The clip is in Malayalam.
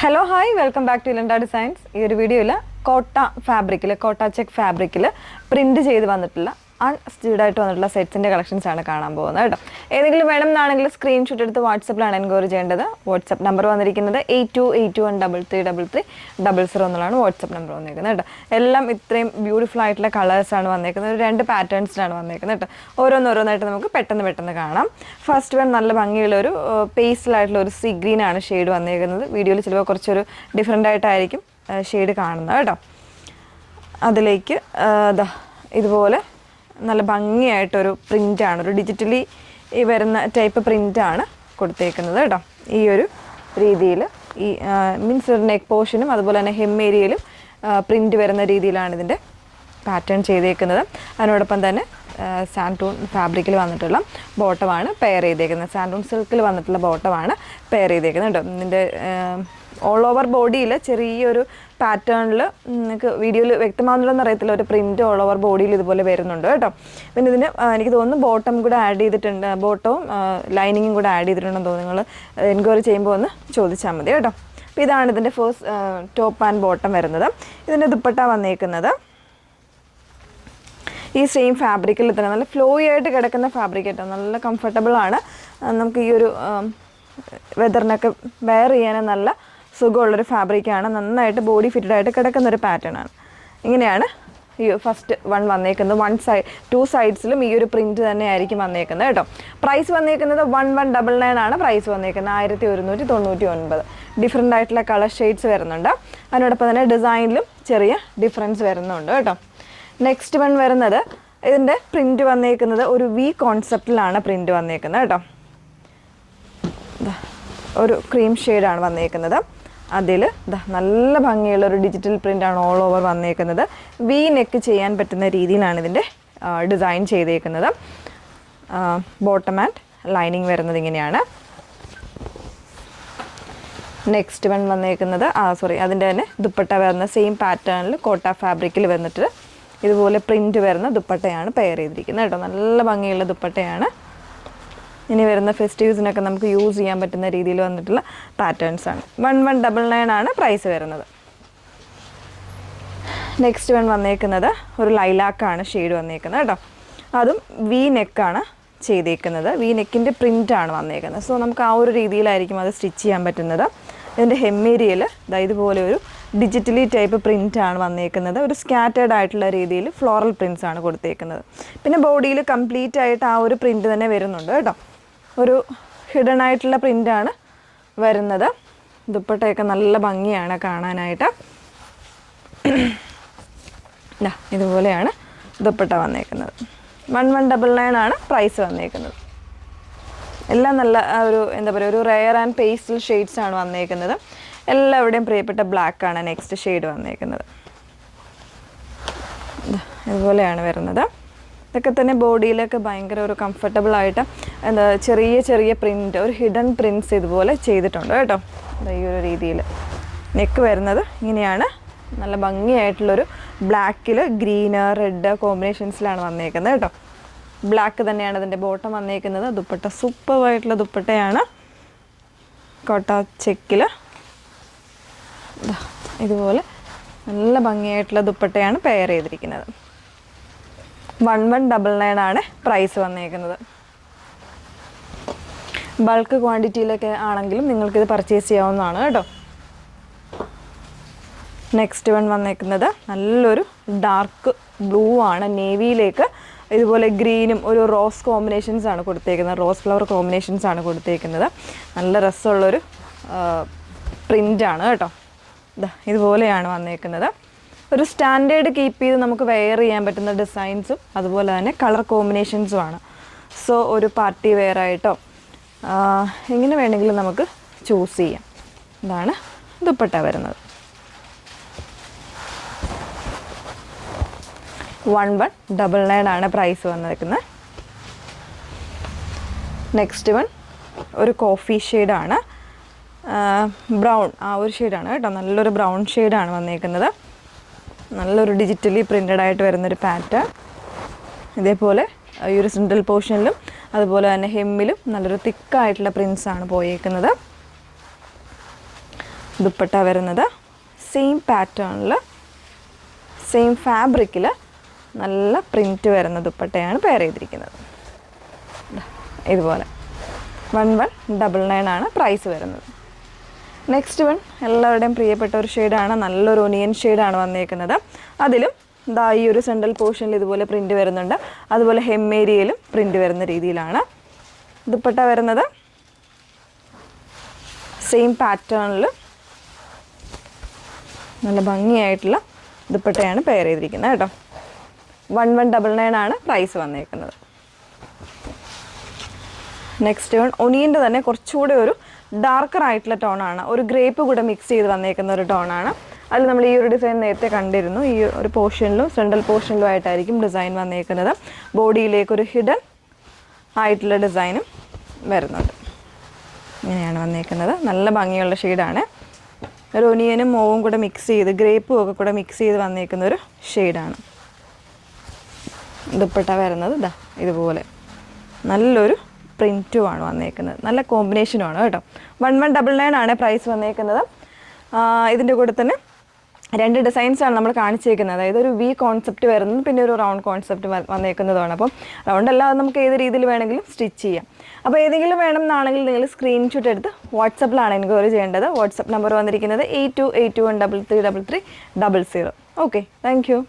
Hello hi welcome back to ഇലണ്ട ഡിസൈൻസ്. ഈ ഒരു വീഡിയോയിൽ കോട്ട ഫാബ്രിക്കിൽ കോട്ട ചെക്ക് ഫാബ്രിക്കിൽ പ്രിൻറ്റ് ചെയ്ത് വന്നിട്ടുള്ള അൺസ്റ്റിച്ച്ഡ് ആയിട്ട് വന്നിട്ടുള്ള സെറ്റ്സിൻ്റെ കളക്ഷൻസ് ആണ് കാണാൻ പോകുന്നത് കേട്ടോ. ഏതെങ്കിലും വേണം എന്നാണെങ്കിൽ സ്ക്രീൻഷോട്ട് എടുത്ത് വാട്സപ്പിലാണ് എൻക്വയറി ചെയ്യേണ്ടത്. വാട്സപ്പ് നമ്പർ വന്നിരിക്കുന്നത് 8281333300 എന്നുള്ളതാണ് വാട്സപ്പ് നമ്പർ വന്നിരിക്കുന്നത് കേട്ടോ. എല്ലാം ഇത്രയും ബ്യൂട്ടിഫുൾ ആയിട്ടുള്ള കളേഴ്സാണ് വന്നിരിക്കുന്നത്. ഒരു 2 പാറ്റേൺസിലാണ് വന്നിരിക്കുന്നത് കേട്ടോ. ഓരോന്നോരോന്നായിട്ട് നമുക്ക് പെട്ടെന്ന് കാണാം. ഫസ്റ്റ് വൺ നല്ല ഭംഗിയുള്ള ഒരു പേസ്റ്റലായിട്ടുള്ള ഒരു സീ ഗ്രീൻ ആണ് ഷെയ്ഡ് വന്നിരിക്കുന്നത്. വീഡിയോയിൽ ചിലപ്പോൾ കുറച്ചൊരു ഡിഫറെൻ്റ് ആയിട്ടായിരിക്കും ഷെയ്ഡ് കാണുന്നത് കേട്ടോ. അതിലേക്ക് ഇതുപോലെ നല്ല ഭംഗിയായിട്ടൊരു പ്രിൻ്റാണ്, ഒരു ഡിജിറ്റലി വരുന്ന ടൈപ്പ് പ്രിൻ്റാണ് കൊടുത്തേക്കുന്നത് കേട്ടോ. ഈ ഒരു രീതിയിൽ ഈ മീൻസ് ഒരു നെക്ക് പോർഷനും അതുപോലെ തന്നെ ഹെം ഏരിയയിലും പ്രിൻ്റ് വരുന്ന രീതിയിലാണ് ഇതിൻ്റെ പാറ്റേൺ ചെയ്തേക്കുന്നത്. അതിനോടൊപ്പം തന്നെ സാൻഡൂൺ ഫാബ്രിക്കിൽ വന്നിട്ടുള്ള ബോട്ടമാണ് പെയർ ചെയ്തേക്കുന്നത്. സാൻഡൂൺ സിൽക്കിൽ വന്നിട്ടുള്ള ബോട്ടമാണ് പെയർ ചെയ്തേക്കുന്നത് കേട്ടോ. ഇതിൻ്റെ ഓൾ ഓവർ ബോഡിയിൽ ചെറിയൊരു പാറ്റേണിൽ നിങ്ങൾക്ക് വീഡിയോയിൽ വ്യക്തമാകുന്നുണ്ടെന്ന് അറിയത്തില്ല, ഒരു പ്രിൻറ്റ് ഓൾ ഓവർ ബോഡിയിൽ ഇതുപോലെ വരുന്നുണ്ട് കേട്ടോ. പിന്നെ ഇതിന് എനിക്ക് തോന്നുന്നു ബോട്ടം കൂടെ ആഡ് ചെയ്തിട്ടുണ്ട്, ബോട്ടവും ലൈനിങ്ങും കൂടെ ആഡ് ചെയ്തിട്ടുണ്ടെന്ന് തോന്നുന്നു. നിങ്ങൾ എൻക്വയറി ചെയ്യുമ്പോൾ ഒന്ന് ചോദിച്ചാൽ മതി കേട്ടോ. അപ്പോൾ ഇതാണ് ഇതിൻ്റെ ഫസ്റ്റ് ടോപ്പ് ആൻഡ് ബോട്ടം വരുന്നത്. ഇതിൻ്റെ ദുപ്പട്ട വന്നേക്കുന്നത് ഈ സെയിം ഫാബ്രിക്കിൽ തന്നെ നല്ല ഫ്ലോയി ആയിട്ട് കിടക്കുന്ന ഫാബ്രിക് കേട്ടോ. നല്ല കംഫർട്ടബിളാണ്. നമുക്ക് ഈ ഒരു വെതറിനൊക്കെ വെയർ ചെയ്യാനും നല്ല സുഖമുള്ളൊരു ഫാബ്രിക്കാണ്. നന്നായിട്ട് ബോഡി ഫിറ്റഡ് ആയിട്ട് കിടക്കുന്നൊരു പാറ്റേൺ ആണ്. ഇങ്ങനെയാണ് ഈ ഫസ്റ്റ് വൺ വന്നേക്കുന്നത്. 2 സൈഡ്സിലും ഈ ഒരു പ്രിൻറ്റ് തന്നെ ആയിരിക്കും വന്നേക്കുന്നത് കേട്ടോ. പ്രൈസ് വന്നേക്കുന്നത് 1199 ആണ് പ്രൈസ് വന്നേക്കുന്നത്. 1199. ഡിഫറെൻ്റ് ആയിട്ടുള്ള കളർ ഷെയ്ഡ്സ് വരുന്നുണ്ട്. അതിനോടൊപ്പം തന്നെ ഡിസൈനിലും ചെറിയ ഡിഫറൻസ് വരുന്നുണ്ട് കേട്ടോ. നെക്സ്റ്റ് വൺ വരുന്നത് ഇതിൻ്റെ പ്രിൻറ്റ് വന്നേക്കുന്നത് ഒരു വി കോൺസെപ്റ്റിലാണ് പ്രിൻറ്റ് വന്നേക്കുന്നത് കേട്ടോ. ഒരു ക്രീം ഷെയ്ഡാണ് വന്നേക്കുന്നത്. അതിൽ നല്ല ഭംഗിയുള്ള ഒരു ഡിജിറ്റൽ പ്രിൻ്റാണ് ഓൾ ഓവർ വന്നേക്കുന്നത്. വി നെക്ക് ചെയ്യാൻ പറ്റുന്ന രീതിയിലാണ് ഇതിൻ്റെ ഡിസൈൻ ചെയ്തേക്കുന്നത്. ബോട്ടം ആൻഡ് ലൈനിങ് വരുന്നത് ഇങ്ങനെയാണ്. നെക്സ്റ്റ് വൺ വന്നേക്കുന്നത് അതിൻ്റെ തന്നെ ദുപ്പട്ട വരുന്ന സെയിം പാറ്റേണിൽ കോട്ട ഫാബ്രിക്കിൽ വന്നിട്ട് ഇതുപോലെ പ്രിൻറ്റ് വരുന്ന ദുപ്പട്ടയാണ് പെയർ ചെയ്തിരിക്കുന്നത് കേട്ടോ. നല്ല ഭംഗിയുള്ള ദുപ്പട്ടയാണ്. ഇനി വരുന്ന ഫെസ്റ്റിവ്സിനൊക്കെ നമുക്ക് യൂസ് ചെയ്യാൻ പറ്റുന്ന രീതിയിൽ വന്നിട്ടുള്ള പാറ്റേൺസാണ്. 1199 ആണ് പ്രൈസ് വരുന്നത്. നെക്സ്റ്റ് വൺ വന്നേക്കുന്നത് ഒരു ലൈലാക്കാണ് ഷെയ്ഡ് വന്നേക്കുന്നത് കേട്ടോ. അതും വി നെക്കാണ് ചെയ്തേക്കുന്നത്. വി നെക്കിൻ്റെ പ്രിൻ്റാണ് വന്നേക്കുന്നത്. സോ നമുക്ക് ആ ഒരു രീതിയിലായിരിക്കും അത് സ്റ്റിച്ച് ചെയ്യാൻ പറ്റുന്നത്. ഇതിൻ്റെ ഹെമ്മേരിയയിൽ ഇതുപോലെ ഒരു ഡിജിറ്റലി ടൈപ്പ് പ്രിൻ്റാണ് വന്നേക്കുന്നത്. ഒരു സ്കാറ്റേഡ് ആയിട്ടുള്ള രീതിയിൽ ഫ്ലോറൽ പ്രിൻറ്റ്സ് ആണ് കൊടുത്തേക്കുന്നത്. പിന്നെ ബോഡിയിൽ കംപ്ലീറ്റ് ആയിട്ട് ആ ഒരു പ്രിൻറ്റ് തന്നെ വരുന്നുണ്ട് കേട്ടോ. ഒരു ഹിഡൻ ആയിട്ടുള്ള പ്രിൻ്റാണ് വരുന്നത്. ദുപ്പട്ടയൊക്കെ നല്ല ഭംഗിയാണ് കാണാനായിട്ട്. ഇതുപോലെയാണ് ദുപ്പട്ട വന്നേക്കുന്നത്. 1199 ആണ് പ്രൈസ് വന്നേക്കുന്നത്. എല്ലാം നല്ല ഒരു എന്താ പറയുക, ഒരു റെയർ ആൻഡ് പേസ്റ്റൽ ഷെയ്ഡ്സ് ആണ് വന്നേക്കുന്നത്. എല്ലാവരുടെയും പ്രിയപ്പെട്ട ബ്ലാക്കാണ് നെക്സ്റ്റ് ഷെയ്ഡ് വന്നേക്കുന്നത്. ഇതുപോലെയാണ് വരുന്നത്. ഇതൊക്കെ തന്നെ ബോഡിയിലൊക്കെ ഭയങ്കര ഒരു കംഫർട്ടബിളായിട്ട് ചെറിയ പ്രിൻറ്റ്, ഒരു ഹിഡൻ പ്രിൻറ്റ്സ് ഇതുപോലെ ചെയ്തിട്ടുണ്ട് കേട്ടോ. ഈ ഒരു രീതിയിൽ നെക്ക് വരുന്നത് ഇങ്ങനെയാണ്. നല്ല ഭംഗിയായിട്ടുള്ളൊരു ബ്ലാക്കിൽ ഗ്രീന് റെഡ് കോമ്പിനേഷൻസിലാണ് വന്നേക്കുന്നത് കേട്ടോ. ബ്ലാക്ക് തന്നെയാണ് ഇതിൻ്റെ ബോട്ടം വന്നേക്കുന്നത്. ദുപ്പട്ട സൂപ്പറായിട്ടുള്ള ദുപ്പട്ടയാണ്. കോട്ട ചെക്കിൽ ഇതുപോലെ നല്ല ഭംഗിയായിട്ടുള്ള ദുപ്പട്ടയാണ് പെയർ ചെയ്തിരിക്കുന്നത്. 1199 ആണ് പ്രൈസ് വന്നേക്കുന്നത്. ബൾക്ക് ക്വാണ്ടിറ്റിയിലൊക്കെ ആണെങ്കിലും നിങ്ങൾക്കിത് പർച്ചേസ് ചെയ്യാവുന്നതാണ് കേട്ടോ. നെക്സ്റ്റ് വൺ വന്നേക്കുന്നത് നല്ലൊരു ഡാർക്ക് ബ്ലൂ ആണ്. നേവിയിലേക്ക് ഇതുപോലെ ഗ്രീനും ഒരു റോസ് കോമ്പിനേഷൻസ് ആണ് കൊടുത്തേക്കുന്നത്. റോസ് ഫ്ലവർ കോമ്പിനേഷൻസ് ആണ് കൊടുത്തേക്കുന്നത്. നല്ല രസമുള്ളൊരു പ്രിൻ്റാണ് കേട്ടോ. ഇതുപോലെയാണ് വന്നേക്കുന്നത്. ഒരു സ്റ്റാൻഡേർഡ് കീപ്പ് ചെയ്ത് നമുക്ക് വെയർ ചെയ്യാൻ പറ്റുന്ന ഡിസൈൻസും അതുപോലെ തന്നെ കളർ കോമ്പിനേഷൻസുമാണ്. സോ ഒരു പാർട്ടി വെയർ ആയിട്ടോ എങ്ങനെ വേണമെങ്കിലും നമുക്ക് ചൂസ് ചെയ്യാം. ഇതാണ് ദുപ്പട്ട വരുന്നത്. 1199 ആണ് പ്രൈസ് വന്നിരിക്കുന്നത്. നെക്സ്റ്റ് വൺ ഒരു കോഫി ഷെയ്ഡാണ്, ബ്രൗൺ ആ ഒരു ഷെയ്ഡാണ് കേട്ടോ. നല്ലൊരു ബ്രൗൺ ഷെയ്ഡാണ് വന്നേക്കുന്നത്. നല്ലൊരു ഡിജിറ്റലി പ്രിൻ്റഡ് ആയിട്ട് വരുന്നൊരു പാറ്റേൺ. ഇതേപോലെ ഈ ഒരു സെൻട്രൽ പോർഷനിലും അതുപോലെ തന്നെ ഹെമ്മിലും നല്ലൊരു തിക്കായിട്ടുള്ള പ്രിൻസാണ് പോയേക്കുന്നത്. ദുപ്പട്ട വരുന്നത് സെയിം പാറ്റേണിൽ സെയിം ഫാബ്രിക്കിൽ നല്ല പ്രിൻറ്റ് വരുന്ന ദുപ്പട്ടയാണ് പെയർ ചെയ്തിരിക്കുന്നത്. ഇതുപോലെ 1199 ആണ് പ്രൈസ് വരുന്നത്. നെക്സ്റ്റ് വൺ എല്ലാവരുടെയും പ്രിയപ്പെട്ട ഒരു ഷെയ്ഡാണ്, നല്ലൊരു ഒനിയൻ ഷെയ്ഡാണ് വന്നേക്കുന്നത്. അതിലും ദാ ഈ ഒരു സെൻട്രൽ പോർഷനിൽ ഇതുപോലെ പ്രിൻറ്റ് വരുന്നുണ്ട്, അതുപോലെ ഹെമ്മേരിയയിലും പ്രിൻറ്റ് വരുന്ന രീതിയിലാണ്. ദുപ്പട്ട വരുന്നത് സെയിം പാറ്റേണിൽ നല്ല ഭംഗിയായിട്ടുള്ള ദുപ്പട്ടയാണ് പെയർ ചെയ്തിരിക്കുന്നത് കേട്ടോ. 1199 ആണ് പ്രൈസ് വന്നേക്കുന്നത്. നെക്സ്റ്റ് വൺ ഒനിയൻ്റെ തന്നെ കുറച്ചുകൂടെ ഒരു ഡാർക്കർ ആയിട്ടുള്ള ടോണാണ്, ഒരു ഗ്രേപ്പ് കൂടെ മിക്സ് ചെയ്ത് വന്നേക്കുന്ന ഒരു ടോണാണ്. അതിൽ നമ്മൾ ഈ ഒരു ഡിസൈൻ നേരത്തെ കണ്ടിരുന്നു. ഈ ഒരു പോർഷനിലും സെൻട്രൽ പോർഷനിലും ആയിട്ടായിരിക്കും ഡിസൈൻ വന്നേക്കുന്നത്. ബോഡിയിലേക്കൊരു ഹിഡൻ ആയിട്ടുള്ള ഡിസൈനും വരുന്നുണ്ട്. ഇങ്ങനെയാണ് വന്നേക്കുന്നത്. നല്ല ഭംഗിയുള്ള ഷെയ്ഡാണ്. ഒരു ഒനിയനും മോവും കൂടെ മിക്സ് ചെയ്ത് ഗ്രേപ്പും ഒക്കെ കൂടെ മിക്സ് ചെയ്ത് വന്നേക്കുന്ന ഒരു ഷെയ്ഡാണ്. ദുപ്പട്ട വരുന്നത് ഇതാ ഇതുപോലെ നല്ലൊരു പ്രിൻറ്റുമാണ് വന്നേക്കുന്നത്, നല്ല കോമ്പിനേഷനുമാണ് കേട്ടോ. 1199 ആണ് പ്രൈസ് വന്നേക്കുന്നത്. ഇതിൻ്റെ കൂടെ തന്നെ 2 ഡിസൈൻസാണ് നമ്മൾ കാണിച്ചേക്കുന്നത്. അതായത് ഒരു വി കോൺസെപ്റ്റ് വരുന്നത്, പിന്നെ ഒരു റൗണ്ട് കോൺസെപ്റ്റ് വന്നേക്കുന്നതാണ്. അപ്പം റൗണ്ട് അല്ലാതെ നമുക്ക് ഏത് രീതിയിൽ വേണമെങ്കിലും സ്റ്റിച്ച് ചെയ്യാം. അപ്പോൾ ഏതെങ്കിലും വേണം എന്നാണെങ്കിൽ നിങ്ങൾ സ്ക്രീൻഷോട്ട് എടുത്ത് വാട്സപ്പിലാണ് എൻക്വയറി ചെയ്യേണ്ടത്. വാട്സപ്പ് നമ്പർ വന്നിരിക്കുന്നത് 8281333300. Okay, thank you.